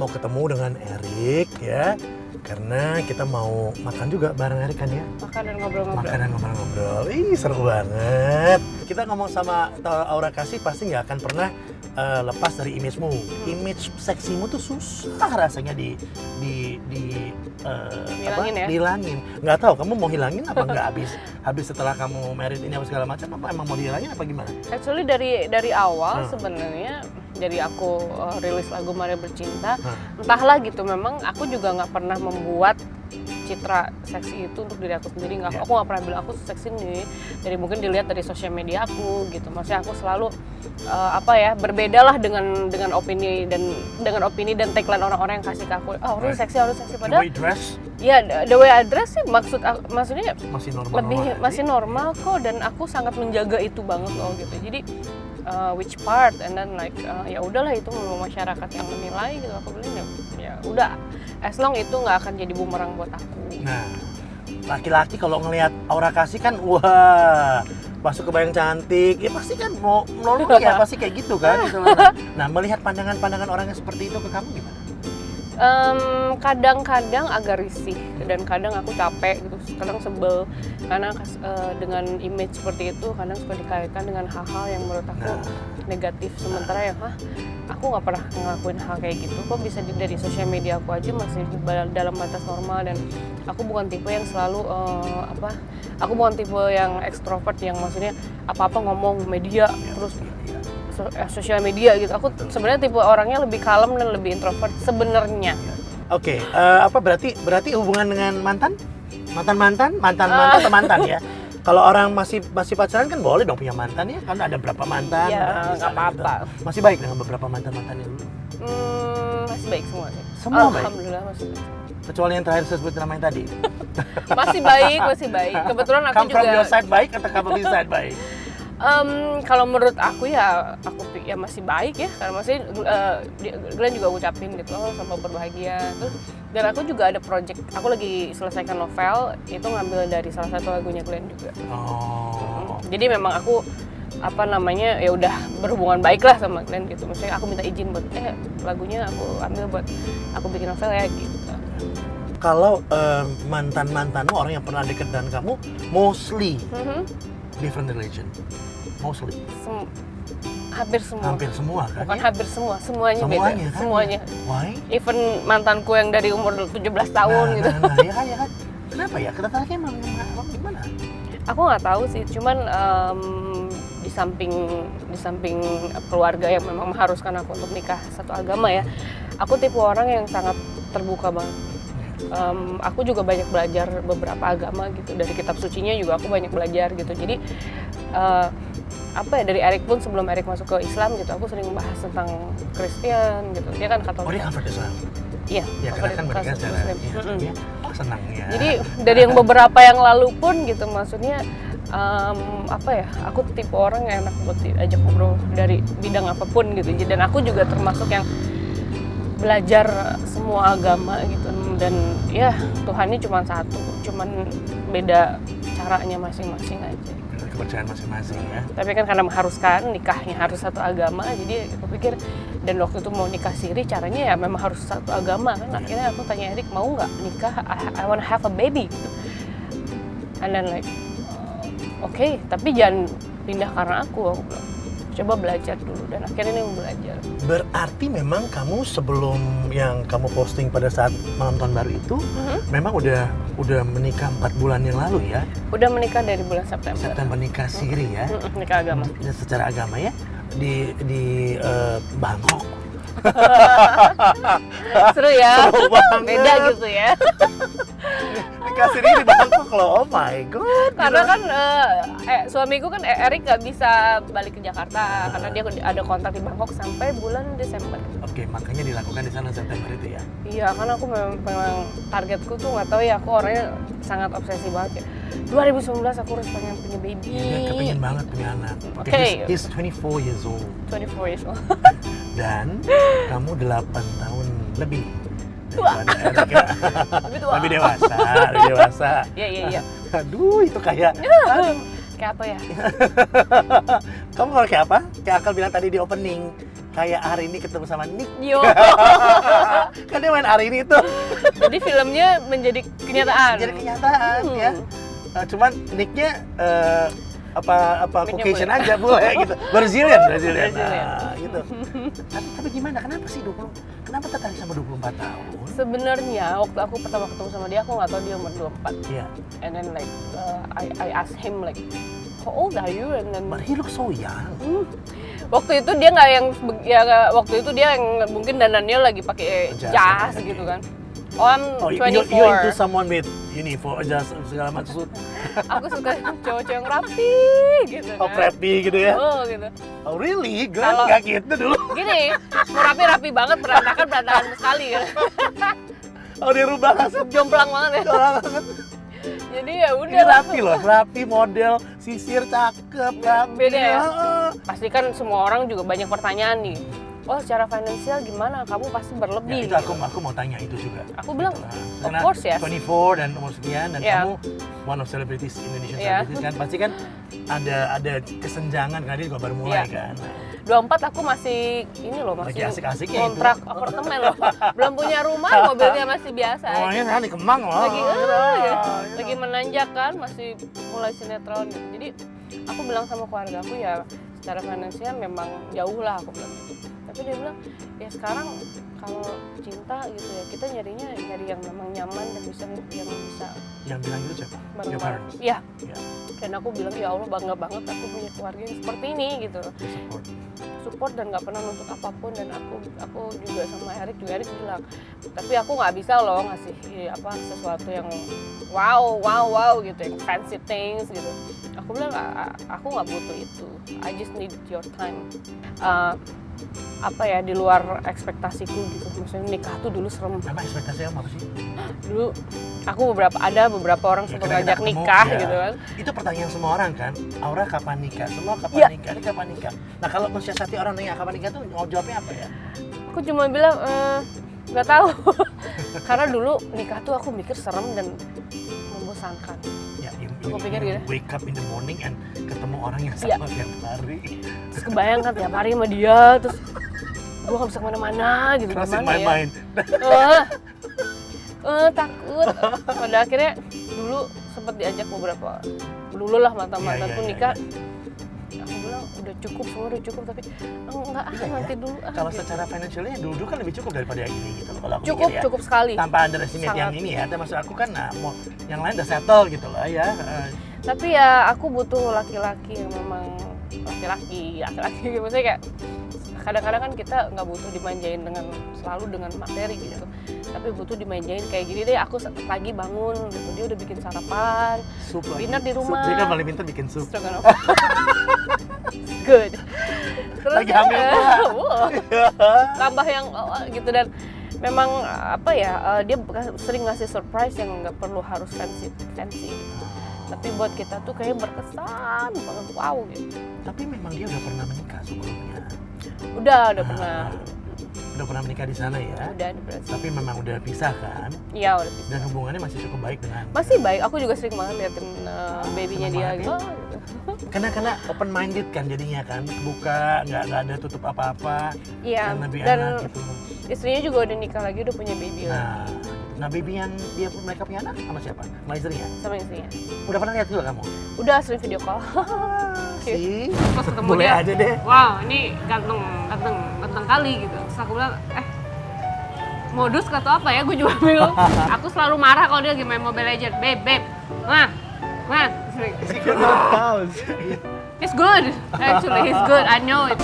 ketemu dengan Erik ya. Karena kita mau makan juga bareng Erik kan ya. Makan dan ngobrol-ngobrol. Makan dan ngobrol-ngobrol. Ih, seru banget. Kita ngomong sama Aura Kasih pasti nggak akan pernah lepas dari image-mu. Image seksimu tuh susah rasanya Hilangin ya? Dihilangin. Nggak tahu kamu mau hilangin apa nggak habis setelah kamu married ini apa segala macam, apa emang mau dihilangin apa gimana? Actually dari awal sebenarnya dari aku rilis lagu Mari Bercinta, entahlah gitu, memang aku juga nggak pernah membuat citra seksi itu untuk diri aku sendiri. Aku nggak pernah bilang aku seksi nih, dari mungkin dilihat dari sosial media aku gitu. Maksudnya aku selalu berbeda lah dengan opini dan tagline orang-orang yang kasih ke aku. Oh, harus seksi padahal. The way dress? Ya, the way I dress sih maksudnya masih normal. masih normal kok, dan aku sangat menjaga itu banget loh gitu. Jadi which part and then ya udahlah, itu masyarakat yang menilai gitu. Aku bilang ya udah, as long itu nggak akan jadi bumerang buat aku. Nah, laki-laki kalau ngelihat Aura Kasih kan wah, masuk ke bayang cantik, ya pasti kan mau normal ya, pasti kayak gitu kan. Nah, melihat pandangan-pandangan orang yang seperti itu ke kamu gimana? Kadang-kadang agak risih dan kadang aku capek gitu, kadang sebel karena dengan image seperti itu kadang suka dikaitkan dengan hal-hal yang menurut aku negatif, sementara ya aku nggak pernah ngelakuin hal kayak gitu, kok bisa dari sosial media aku aja masih dalam batas normal. Dan aku bukan tipe yang selalu aku bukan tipe yang ekstrovert yang maksudnya apa-apa ngomong media terus sosial media gitu. Aku sebenarnya tipe orangnya lebih kalem dan lebih introvert sebenarnya. Oke, berarti hubungan dengan mantan atau mantan ya? Kalau orang masih pacaran kan boleh dong punya mantan ya? Kan ada berapa mantan? Ya, nggak apa-apa. Gitu. Masih baik dengan beberapa mantannya dulu? Masih baik semua sih. Semua baik? Alhamdulillah masih baik. Kecuali yang terakhir saya sebut namanya tadi? Masih baik. Kebetulan aku Come juga... from your side baik atau come from his side baik? Kalau menurut aku ya masih baik ya, karena masih Glenn juga ucapin gitu sama berbahagia. Terus dan aku juga ada project, aku lagi selesaikan novel itu ngambil dari salah satu lagunya Glenn juga. Jadi memang aku ya udah berhubungan baik lah sama Glenn gitu. Maksudnya aku minta izin buat lagunya aku ambil buat aku bikin novel ya gitu. Kalau mantanmu orang yang pernah deket dengan kamu mostly different religion, mostly. Hampir semua kan? Bukan ya? hampir semua, semuanya beda. Kan? Semuanya. Why? Even mantanku yang dari umur 17 tahun gitu. Ya kan. Kenapa ya? Ketertarikannya emang gimana? Aku nggak tahu sih, cuman di samping keluarga yang memang mengharuskan aku untuk nikah satu agama ya, aku tipe orang yang sangat terbuka banget. Aku juga banyak belajar beberapa agama gitu, dari kitab sucinya juga aku banyak belajar gitu. Jadi dari Erik pun sebelum Erik masuk ke Islam gitu, aku sering bahas tentang Kristen gitu. Dia kan Katolik. Oh, dia convert Islam? Iya. Ya karena kan mereka secara senang ya. Jadi dari yang beberapa yang lalu pun gitu, maksudnya aku tipe orang yang enak buat diajak ngobrol dari bidang apapun gitu. Dan aku juga termasuk yang belajar semua agama gitu, dan ya Tuhannya cuma satu, cuman beda caranya masing-masing aja. Kepercayaan masing-masing ya. Tapi kan karena mengharuskan nikahnya harus satu agama, jadi aku pikir, dan waktu itu mau nikah siri caranya ya memang harus satu agama kan. Akhirnya aku tanya Erik, mau nggak nikah, I wanna have a baby gitu. And then okay, tapi jangan pindah karena aku bilang. Coba belajar dulu, dan akhirnya ini belajar. Berarti memang kamu sebelum yang kamu posting pada saat malam tahun baru itu memang udah menikah 4 bulan yang lalu ya? Udah menikah dari bulan September. September nikah siri ya? Nikah agama. Secara agama ya? Di Bangkok. Seru ya? Seru banget. Beda gitu ya? Nikah siri di Bangkok loh, oh my god. Karena kan suamiku kan Erik nggak bisa balik ke Jakarta karena dia ada kontrak di Bangkok sampai bulan Desember. Oke, makanya dilakukan di sana September itu ya? Iya, karena aku memang targetku tuh nggak tahu ya, aku orangnya sangat obsesi banget ya. 2019 aku harus pengen punya baby. Iya, dia kepengen banget punya anak. Okay. He's 24 years old. 24 years old. Dan kamu 8 tahun lebih tua. Lebih dewasa. Iya. Aduh, itu kayak kayak apa ya? Kamu kalau kayak apa? Kayak Akal bilang tadi di opening, kayak hari ini ketemu sama Nick. Yo. men hari ini tuh. Jadi filmnya menjadi kenyataan. Jadi kenyataan ya. Cuman nicknya apa Caucasian aja boleh gitu. Brazilian. Nah, gitu. Tapi gimana? Kenapa sih kenapa tertarik sama 24 tahun? Sebenarnya waktu aku pertama ketemu sama dia, aku nggak tahu dia umur 24. Iya. And then like I asked him like, how old are you? And then But he looks so young. waktu itu dia nggak yang waktu itu dia yang mungkin dandannya lagi pakai jas okay. gitu kan. Oh, I'm 24. You into someone with uniform, jas segala macam. Aku suka cowok-cowok yang rapi gitu kan. Oh, preppy gitu ya? Oh, gitu. Oh, really? Gue nggak gitu dulu. Gini, mau rapi banget, berantakan sekali kan. Oh, dia rubah langsung. Jomplang banget ya. Jomplang banget. Jadi ya udah. Ini rapi loh, rapi model, sisir cakep, rapi. Beda ya? Pasti kan semua orang juga banyak pertanyaan nih. Oh, secara finansial gimana? Kamu pasti berlebih. Ya, itu aku mau tanya itu juga. Aku bilang, gitu of course ya. 24 dan umur sekian dan kamu one of celebrities Indonesian celebrities kan, pasti kan ada kesenjangan karena dia juga baru mulai kan. 24 aku masih ini loh, masih asik-asiknya kontrak apartemen loh. Belum punya rumah, mobilnya masih biasa aja. Rumahnya sekarang di Kemang loh. Lagi menanjak kan, masih mulai sinetron gitu. Jadi aku bilang sama keluarga aku ya secara finansial memang jauh lah aku bilang gitu. Tapi dia bilang ya sekarang kalau cinta gitu ya kita nyari yang memang nyaman dan yang bilang gitu siapa? Your parents? Iya. Dan aku bilang ya Allah bangga banget aku punya keluarga yang seperti ini gitu. Support dan nggak pernah nuntut apapun, dan aku juga sama Erik bilang tapi aku nggak bisa loh ngasih sesuatu yang wow gitu, yang fancy things gitu. Aku bilang aku nggak butuh itu, I just need your time. Di luar ekspektasiku gitu, maksudnya nikah tuh dulu serem. Apa ekspektasi apa sih? Dulu aku ada beberapa orang sempat ngajak nikah gitu kan. Itu pertanyaan semua orang kan, Aura kapan nikah? Semua kapan nikah? Ini kapan nikah? Nah kalau mensiasati orang nanya kapan nikah tuh mau jawabnya apa ya? Aku cuma bilang nggak tahu. Karena dulu nikah tuh aku mikir serem dan membosankan. Ya, aku pikir gitu. Wake up in the morning and ketemu orang yang sama tiap hari. Terus kebayang kan tiap hari sama dia, terus gue nggak bisa kemana-mana gitu. Crossing my mind. Takut. Pada akhirnya dulu sempat diajak dulu lah mantan-mantanku nikah. Aku bilang udah cukup tapi enggak nanti dulu. Kalau secara financialnya dulu kan lebih cukup daripada yang ini gitu loh kalau aku cukup mikir ya. Cukup sekali. Tanpa underestimate yang ini ya, maksud aku kan mau yang lain udah settle gitu lah ya. Tapi ya aku butuh laki-laki yang memang laki-laki maksudnya kayak kadang-kadang kan kita nggak butuh dimanjain selalu dengan materi gitu, tapi butuh dimanjain kayak gini deh, aku pagi bangun gitu dia udah bikin sarapan, dinner di rumah. Dia kan paling pintar bikin sup. Good. Terus lagi hamil pula. Tambah yang gitu, dan memang dia sering ngasih surprise yang nggak perlu harus fancy gitu. Tapi buat kita tuh kayak berkesan banget, wow gitu. Tapi memang dia udah pernah menikah sebelumnya. Udah pernah. Udah pernah menikah di sana ya? Udah. Tapi memang udah pisah kan? Iya, udah pisah. Dan hubungannya masih cukup baik dengan? Masih baik, aku juga sering banget liatin babynya dia gitu. Karena open minded kan jadinya kan, buka, nggak ada tutup apa-apa. Iya, dan gitu. Istrinya juga udah nikah lagi, udah punya baby lagi. Nah, baby yang mereka punya anak sama siapa? Sama istrinya? Sama istrinya. Udah pernah lihat juga kamu? Udah, sering video call. Sih, pas ketemu boleh dia, aja deh. Wow, ini ganteng kali gitu. Terus aku bilang, modus atau apa ya? Gue juga bingung. Aku selalu marah kalau dia lagi main Mobile Legends. Babe, man. He's good. He's good, actually, he's good. I know it.